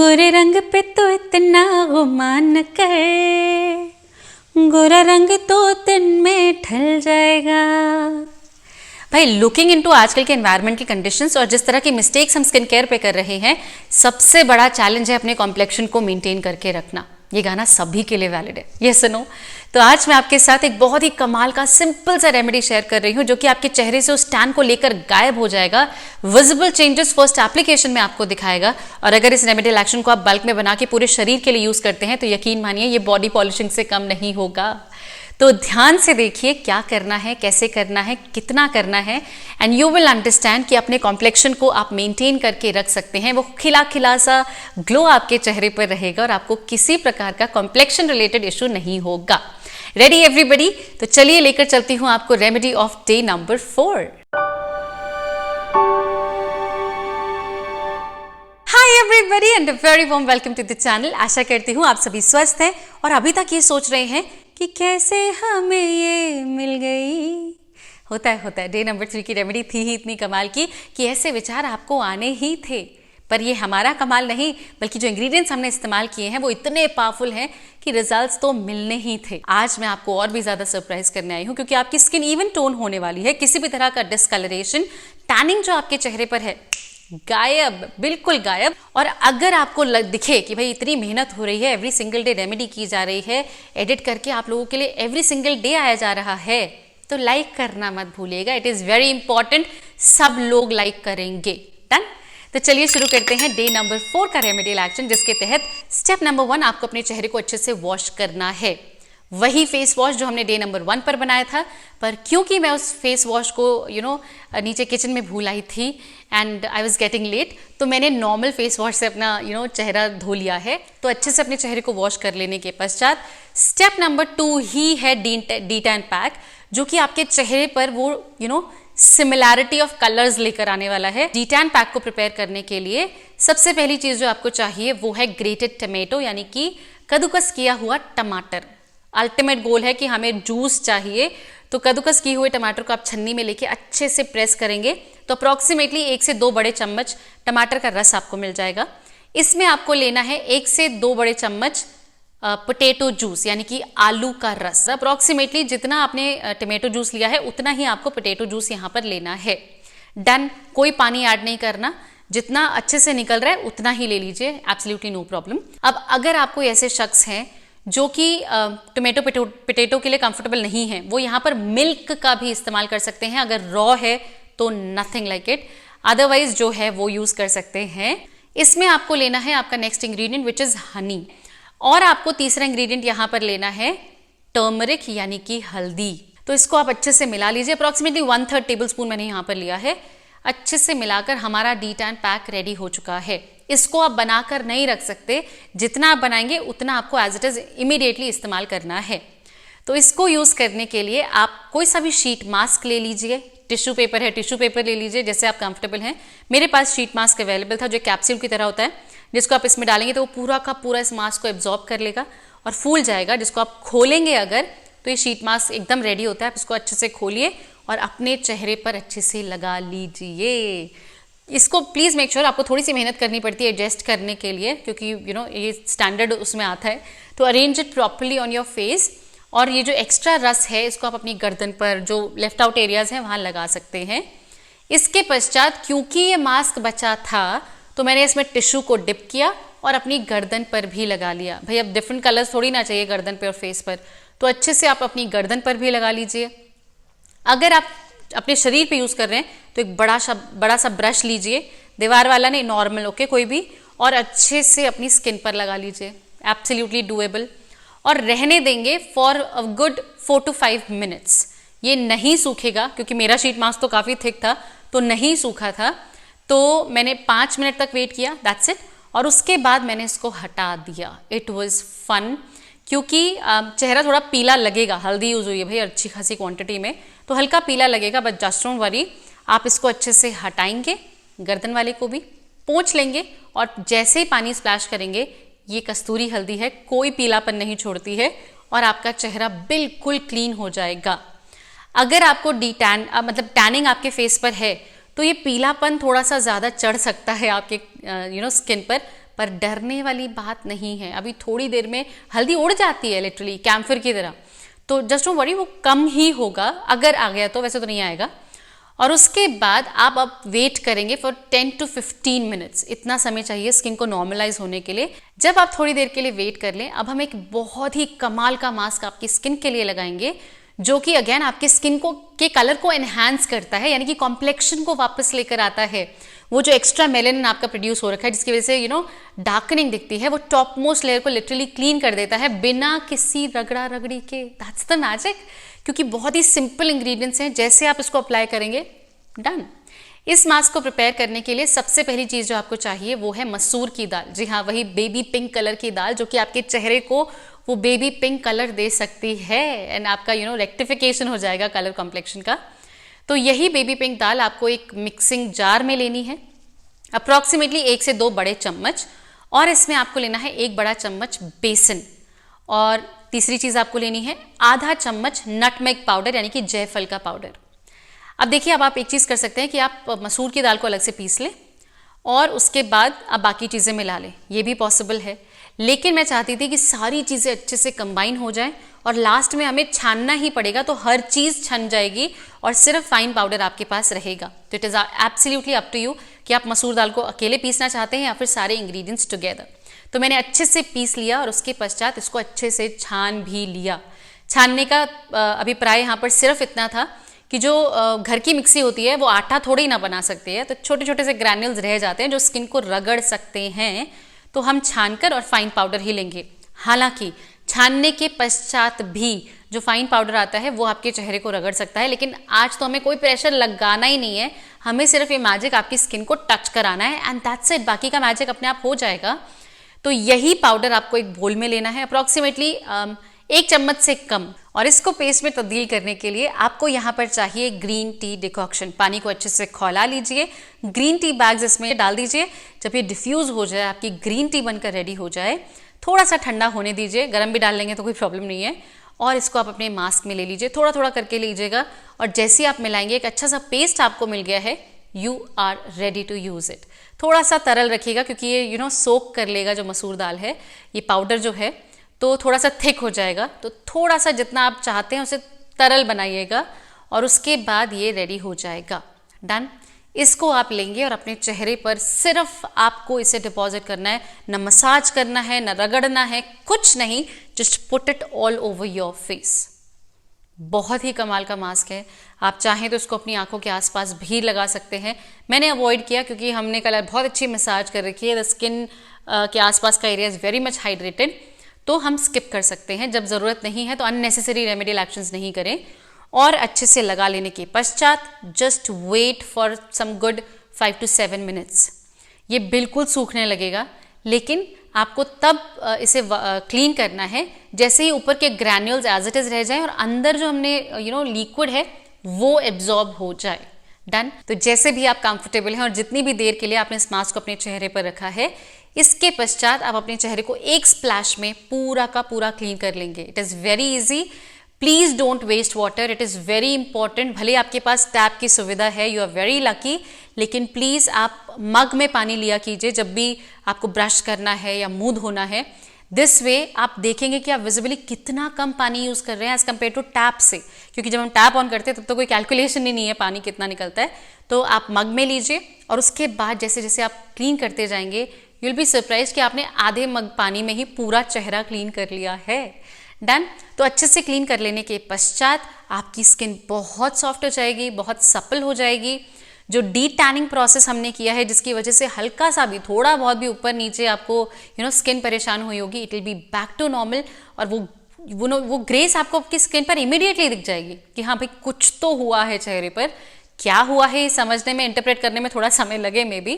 गोरे रंग पे तो इतना गुमान कर, गोरा रंग तो दिन में ढल जाएगा। भाई लुकिंग इनटू आजकल के एनवायरमेंटल कंडीशंस और जिस तरह की मिस्टेक्स हम स्किन केयर पे कर रहे हैं, सबसे बड़ा चैलेंज है अपने कॉम्प्लेक्शन को मेंटेन करके रखना। ये गाना सभी के लिए वैलिड है, यस नो। तो आज मैं आपके साथ एक बहुत ही कमाल का सिंपल सा रेमेडी शेयर कर रही हूँ जो कि आपके चेहरे से उस टैन को लेकर गायब हो जाएगा। विजिबल चेंजेस फर्स्ट एप्लीकेशन में आपको दिखाएगा। और अगर इस रेमेडियल एक्शन को आप बल्क में बना के पूरे शरीर के लिए यूज करते हैं तो यकीन मानिए ये बॉडी पॉलिशिंग से कम नहीं होगा। तो ध्यान से देखिए क्या करना है, कैसे करना है, कितना करना है, एंड यू विल अंडरस्टैंड कि अपने कॉम्प्लेक्शन को आप मेंटेन करके रख सकते हैं। वो खिला खिला सा ग्लो आपके चेहरे पर रहेगा और आपको किसी प्रकार का कॉम्प्लेक्शन रिलेटेड इशू नहीं होगा। Ready everybody? तो चलिए लेकर चलती हूं आपको remedy of day number 4। Hi everybody and a very warm welcome to the channel. आशा करती हूं आप सभी स्वस्थ हैं और अभी तक ये सोच रहे हैं कि कैसे हमें ये मिल गई। होता है डे नंबर 3 की रेमेडी थी ही इतनी कमाल की कि ऐसे विचार आपको आने ही थे। पर ये हमारा कमाल नहीं, बल्कि जो इंग्रेडिएंट्स हमने इस्तेमाल किए हैं वो इतने पावरफुल हैं कि रिजल्ट्स तो मिलने ही थे। आज मैं आपको और भी ज्यादा सरप्राइज करने आई हूँ क्योंकि आपकी स्किन इवन टोन होने वाली है। किसी भी तरह का डिस्कलरेशन, टैनिंग जो आपके चेहरे पर है, गायब, बिल्कुल गायब। और अगर आपको दिखे कि भाई इतनी मेहनत हो रही है, एवरी सिंगल डे रेमेडी की जा रही है, एडिट करके आप लोगों के लिए एवरी सिंगल डे आया जा रहा है, तो लाइक करना मत भूलिएगा। इट इज वेरी इंपॉर्टेंट, सब लोग लाइक करेंगे। डन? तो चलिए शुरू करते हैं डे नंबर 4 का रेमेडियल एक्शन, जिसके तहत स्टेप नंबर 1 आपको अपने चेहरे को अच्छे से वॉश करना है। वही फेस वॉश जो हमने डे नंबर 1 पर बनाया था, पर क्योंकि मैं उस फेस वॉश को नीचे किचन में भूल आई थी and I was getting late, तो मैंने नॉर्मल फेस वॉश से अपना चेहरा धो लिया है। तो अच्छे से अपने चेहरे को वॉश कर लेने के पश्चात स्टेप नंबर 2 ही है डी टैन पैक, जो कि आपके चेहरे पर वो सिमिलैरिटी ऑफ कलर्स लेकर आने वाला है। डी टैन पैक को प्रिपेयर करने के लिए सबसे पहली चीज जो आपको चाहिए वो है ग्रेटेड टमेटो, यानी कि कद्दूकस किया हुआ टमाटर। अल्टीमेट गोल है कि हमें जूस चाहिए, तो कद्दूकस किए हुए टमाटर को आप छन्नी में लेके अच्छे से प्रेस करेंगे तो अप्रोक्सीमेटली 1 से 2 बड़े चम्मच टमाटर का रस आपको मिल जाएगा। इसमें आपको लेना है 1 से 2 बड़े चम्मच पोटैटो जूस, यानी कि आलू का रस। अप्रोक्सीमेटली जितना आपने टमेटो जूस लिया है उतना ही आपको पोटैटो जूस यहाँ पर लेना है। डन? कोई पानी ऐड नहीं करना, जितना अच्छे से निकल रहा है उतना ही ले लीजिए, एब्सोल्युटली नो प्रॉब्लम। अब अगर आपको ऐसे शख्स हैं जो कि टोमेटो पोटैटो के लिए कंफर्टेबल नहीं है, वो यहाँ पर मिल्क का भी इस्तेमाल कर सकते हैं। अगर रॉ है तो नथिंग लाइक इट, अदरवाइज जो है वो यूज कर सकते हैं। इसमें आपको लेना है आपका next ingredient which is Honey, और आपको तीसरा इंग्रेडिएंट यहाँ पर लेना है टर्मरिक, यानी कि हल्दी। तो इसको आप अच्छे से मिला लीजिए। अप्रोक्सीमेटली 1/3 टेबल स्पून मैंने यहाँ पर लिया है। अच्छे से मिलाकर हमारा डी टैन पैक रेडी हो चुका है। इसको आप बनाकर नहीं रख सकते, जितना आप बनाएंगे उतना आपको एज इट इज इमीडिएटली इस्तेमाल करना है। तो इसको यूज करने के लिए आप कोई सा भी शीट मास्क ले लीजिए, टिश्यू पेपर है टिश्यू पेपर ले लीजिए, जैसे आप कंफर्टेबल हैं। मेरे पास शीट मास्क अवेलेबल था जो कैप्सूल की तरह होता है, जिसको आप इसमें डालेंगे तो वो पूरा का पूरा इस मास्क को एब्जॉर्ब कर लेगा और फूल जाएगा। जिसको आप खोलेंगे अगर, तो ये शीट मास्क एकदम रेडी होता है। आप इसको अच्छे से खोलिए और अपने चेहरे पर अच्छे से लगा लीजिए। इसको प्लीज मेक श्योर, आपको थोड़ी सी मेहनत करनी पड़ती है एडजस्ट करने के लिए, क्योंकि ये स्टैंडर्ड उसमें आता है। तो arrange it properly on your face. और ये जो एक्स्ट्रा रस है इसको आप अपनी गर्दन पर, जो लेफ्ट आउट एरियाज हैं वहां लगा सकते हैं। इसके पश्चात क्योंकि ये मास्क बचा था तो मैंने इसमें टिश्यू को डिप किया और अपनी गर्दन पर भी लगा लिया। भाई अब डिफरेंट कलर्स थोड़ी ना चाहिए गर्दन पे और फेस पर, तो अच्छे से आप अपनी गर्दन पर भी लगा लीजिए। अगर आप अपने शरीर पे यूज कर रहे हैं तो एक बड़ा सा ब्रश लीजिए, दीवार वाला नहीं, नॉर्मल ओके कोई भी, और अच्छे से अपनी स्किन पर लगा लीजिए। Absolutely doable. और रहने देंगे for a good 4 to 5 minutes. ये नहीं सूखेगा क्योंकि मेरा शीट मास्क तो काफी थिक था तो नहीं सूखा था, तो मैंने 5 मिनट तक वेट किया, दैट्स इट। और उसके बाद मैंने इसको हटा दिया। इट वॉज फन, क्योंकि चेहरा थोड़ा पीला लगेगा, हल्दी यूज हुई है भाई अच्छी खासी क्वांटिटी में, तो हल्का पीला लगेगा, बट जस्ट डोंट वरी। आप इसको अच्छे से हटाएंगे, गर्दन वाले को भी पोंछ लेंगे और जैसे ही पानी स्प्लैश करेंगे, ये कस्तूरी हल्दी है, कोई पीलापन नहीं छोड़ती है और आपका चेहरा बिल्कुल क्लीन हो जाएगा। अगर आपको मतलब टैनिंग आपके फेस पर है तो ये पीलापन थोड़ा सा ज़्यादा चढ़ सकता है आपके स्किन पर, पर डरने वाली बात नहीं है। अभी थोड़ी देर में हल्दी उड़ जाती है लिटरली कैम्फर की तरह, तो जस्ट डोंट वरी, वो कम ही होगा अगर आ गया तो, वैसे तो नहीं आएगा। और उसके बाद आप अब वेट करेंगे फॉर 10 to 15 मिनट्स, इतना समय चाहिए स्किन को नॉर्मलाइज होने के लिए। जब आप थोड़ी देर के लिए वेट कर लें, अब हम एक बहुत ही कमाल का मास्क आपकी स्किन के लिए लगाएंगे, जो कि अगेन आपके स्किन को के कलर को एनहांस करता है, यानी कि कॉम्प्लेक्शन को वापस लेकर आता है। वो जो एक्स्ट्रा मेलेनिन आपका प्रोड्यूस हो रखा है, जिसकी वजह से डार्कनिंग दिखती है, वो टॉप मोस्ट लेयर को लिटरली क्लीन कर देता है बिना किसी रगड़ा रगड़ी के। दैट्स द मैजिक, क्योंकि बहुत ही सिंपल इंग्रेडिएंट्स हैं, जैसे आप इसको अप्लाई करेंगे डन। इस मास्क को प्रिपेयर करने के लिए सबसे पहली चीज़ जो आपको चाहिए वो है मसूर की दाल। जी हाँ, वही बेबी पिंक कलर की दाल, जो कि आपके चेहरे को वो बेबी पिंक कलर दे सकती है एंड आपका रेक्टिफिकेशन हो जाएगा कलर कॉम्प्लेक्शन का। तो यही बेबी पिंक दाल आपको एक मिक्सिंग जार में लेनी है, अप्रॉक्सीमेटली 1 से 2 बड़े चम्मच, और इसमें आपको लेना है 1 बड़ा चम्मच बेसन, और तीसरी चीज़ आपको लेनी है आधा चम्मच नटमेग पाउडर, यानी कि जायफल का पाउडर। अब देखिए, अब आप एक चीज़ कर सकते हैं कि आप मसूर की दाल को अलग से पीस लें और उसके बाद आप बाकी चीज़ें मिला लें, ये भी पॉसिबल है। लेकिन मैं चाहती थी कि सारी चीज़ें अच्छे से कंबाइन हो जाएं और लास्ट में हमें छानना ही पड़ेगा, तो हर चीज़ छन जाएगी और सिर्फ फाइन पाउडर आपके पास रहेगा। तो it is absolutely up to you कि आप मसूर दाल को अकेले पीसना चाहते हैं या फिर सारे इंग्रेडिएंट्स टुगेदर। तो मैंने अच्छे से पीस लिया और उसके पश्चात इसको अच्छे से छान भी लिया। छानने का अभिप्राय यहाँ पर सिर्फ इतना था कि जो घर की मिक्सी होती है वो आटा थोड़ी ना बना सकती है, तो छोटे छोटे से ग्रैन्यूल्स रह जाते हैं जो स्किन को रगड़ सकते हैं, तो हम छानकर और फाइन पाउडर ही लेंगे। हालांकि छानने के पश्चात भी जो फाइन पाउडर आता है वो आपके चेहरे को रगड़ सकता है, लेकिन आज तो हमें कोई प्रेशर लगाना ही नहीं है, हमें सिर्फ ये मैजिक आपकी स्किन को टच कराना है एंड दैट्स इट। बाकी का मैजिक अपने आप हो जाएगा। तो यही पाउडर आपको एक बोल में लेना है, अप्रॉक्सीमेटली 1 चम्मच से कम, और इसको पेस्ट में तब्दील करने के लिए आपको यहाँ पर चाहिए ग्रीन टी डिकॉक्शन। पानी को अच्छे से खौला लीजिए, ग्रीन टी बैग्स इसमें डाल दीजिए। जब ये डिफ्यूज़ हो जाए, आपकी ग्रीन टी बनकर रेडी हो जाए, थोड़ा सा ठंडा होने दीजिए, गर्म भी डाल लेंगे तो कोई प्रॉब्लम नहीं है, और इसको आप अपने मास्क में ले लीजिए, थोड़ा थोड़ा करके लीजिएगा, और जैसे ही आप मिलाएंगे एक अच्छा सा पेस्ट आपको मिल गया है, you are ready to use it. थोड़ा सा तरल रखिएगा क्योंकि ये सोक कर लेगा जो मसूर दाल है, ये पाउडर जो है, तो थोड़ा सा थिक हो जाएगा, तो थोड़ा सा जितना आप चाहते हैं उसे तरल बनाइएगा और उसके बाद ये रेडी हो जाएगा। डन। इसको आप लेंगे और अपने चेहरे पर सिर्फ आपको इसे डिपॉजिट करना है, न मसाज करना है, न रगड़ना है, कुछ नहीं, just put it all over your face. बहुत ही कमाल का मास्क है। आप चाहें तो इसको अपनी आंखों के आसपास भी लगा सकते हैं। मैंने अवॉइड किया क्योंकि हमने कल बहुत अच्छी मसाज कर रखी है, द स्किन के आसपास का area is very much hydrated, तो हम स्किप कर सकते हैं। जब ज़रूरत नहीं है तो अननेसेसरी रेमेडियल एक्शंस नहीं करें, और अच्छे से लगा लेने के पश्चात just wait for some good 5 to 7 minutes. ये बिल्कुल सूखने लगेगा, लेकिन आपको तब इसे क्लीन करना है जैसे ही ऊपर के ग्रैन्यूल्स एज इट इज़ रह जाएं और अंदर जो हमने लिक्विड है वो एब्जॉर्ब हो जाए। डन। तो जैसे भी आप कंफर्टेबल हैं और जितनी भी देर के लिए आपने इस मास्क को अपने चेहरे पर रखा है, इसके पश्चात आप अपने चेहरे को एक स्प्लैश में पूरा का पूरा क्लीन कर लेंगे। It is very easy. Please don't waste water, it is very important. भले आपके पास टैप की सुविधा है, यू आर वेरी लकी, लेकिन प्लीज़ आप मग में पानी लिया कीजिए जब भी आपको ब्रश करना है या मुंह धोना है। दिस वे आप देखेंगे कि आप विजिबली कितना कम पानी यूज़ कर रहे हैं एज़ कम्पेयर टू टैप से, क्योंकि जब हम टैप ऑन करते हैं तब तो कोई कैलकुलेशन ही नहीं है पानी कितना निकलता है। तो आप मग में लीजिए और उसके बाद जैसे जैसे आप क्लीन करते जाएंगे, यू विल बी सरप्राइज कि आपने आधे मग पानी में ही पूरा चेहरा क्लीन कर लिया है। डन। तो अच्छे से क्लीन कर लेने के पश्चात आपकी स्किन बहुत सॉफ्ट हो जाएगी, बहुत सपल हो जाएगी। जो डी टैनिंग प्रोसेस हमने किया है, जिसकी वजह से हल्का सा भी, थोड़ा बहुत भी ऊपर नीचे आपको स्किन परेशान हुई होगी, it will be back to normal, और वो ग्रेस आपको आपकी स्किन पर इमीडिएटली दिख जाएगी कि हाँ भाई कुछ तो हुआ है चेहरे पर। क्या हुआ है समझने में, इंटरप्रेट करने में थोड़ा समय लगे मे बी,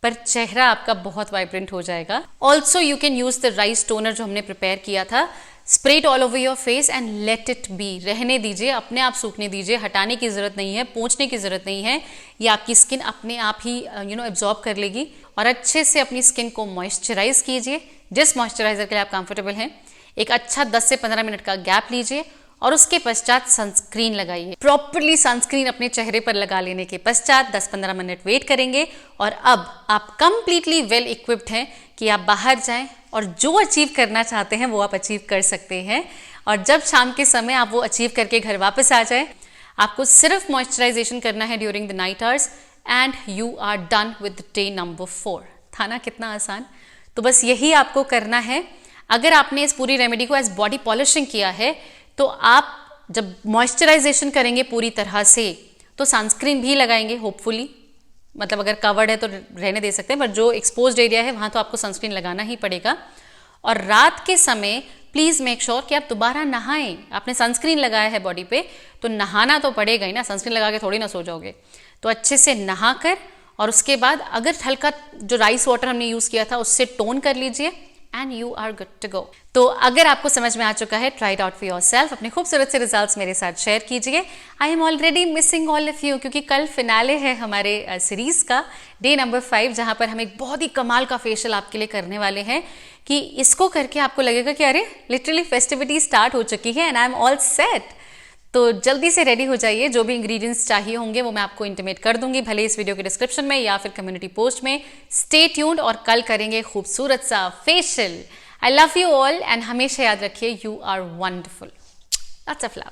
पर चेहरा आपका बहुत वाइब्रेंट हो जाएगा। Also you can use the rice toner जो हमने प्रिपेयर किया था, spray it all over your face and let it be. रहने दीजिए, अपने आप सूखने दीजिए, हटाने की ज़रूरत नहीं है, पोंछने की ज़रूरत नहीं है। ये आपकी स्किन अपने आप ही एब्जॉर्ब कर लेगी। और अच्छे से अपनी स्किन को मॉइस्चराइज कीजिए, जिस मॉइस्चराइजर के लिए आप कंफर्टेबल हैं। एक अच्छा 10 से 15 मिनट का गैप लीजिए और उसके पश्चात सनस्क्रीन लगाइए। प्रॉपरली सनस्क्रीन अपने चेहरे पर लगा लेने के पश्चात 10-15 मिनट वेट करेंगे और अब आप कंप्लीटली वेल इक्विप्ड हैं कि आप बाहर जाएं और जो अचीव करना चाहते हैं वो आप अचीव कर सकते हैं। और जब शाम के समय आप वो अचीव करके घर वापस आ जाए, आपको सिर्फ मॉइस्चराइजेशन करना है during the night hours and you are done with day number 4। था ना कितना आसान? तो बस यही आपको करना है। अगर आपने इस पूरी रेमेडी को एज बॉडी पॉलिशिंग किया है तो आप जब मॉइस्चराइजेशन करेंगे पूरी तरह से तो सनस्क्रीन भी लगाएंगे होपफुली, मतलब अगर कवर्ड है तो रहने दे सकते हैं, पर जो एक्सपोज्ड एरिया है वहाँ तो आपको सनस्क्रीन लगाना ही पड़ेगा। और रात के समय प्लीज़ मेक श्योर कि आप दोबारा नहाएं। आपने सनस्क्रीन लगाया है बॉडी पे तो नहाना तो पड़ेगा ही ना, सनस्क्रीन लगा के थोड़ी ना सो जाओगे। तो अच्छे से नहा कर और उसके बाद अगर हल्का जो राइस वाटर हमने यूज़ किया था उससे टोन कर लीजिए and you are good to go. तो अगर आपको समझ में आ चुका है, try it out for yourself. अपने खूबसूरत से रिजल्ट्स मेरे साथ शेयर कीजिए। I am already missing all of you, क्योंकि कल फिनाले है हमारे सीरीज का, डे नंबर 5, जहां पर हम एक बहुत ही कमाल का फेशियल आपके लिए करने वाले हैं कि इसको करके आपको लगेगा कि अरे लिटरली फेस्टिविटी स्टार्ट हो चुकी है and I am all set. तो जल्दी से रेडी हो जाइए। जो भी इंग्रेडिएंट्स चाहिए होंगे वो मैं आपको इंटीमेट कर दूंगी, भले इस वीडियो के डिस्क्रिप्शन में या फिर कम्युनिटी पोस्ट में। स्टे ट्यून्ड और कल करेंगे खूबसूरत सा facial. I love you all and हमेशा याद रखिए, you are wonderful. Lots of love.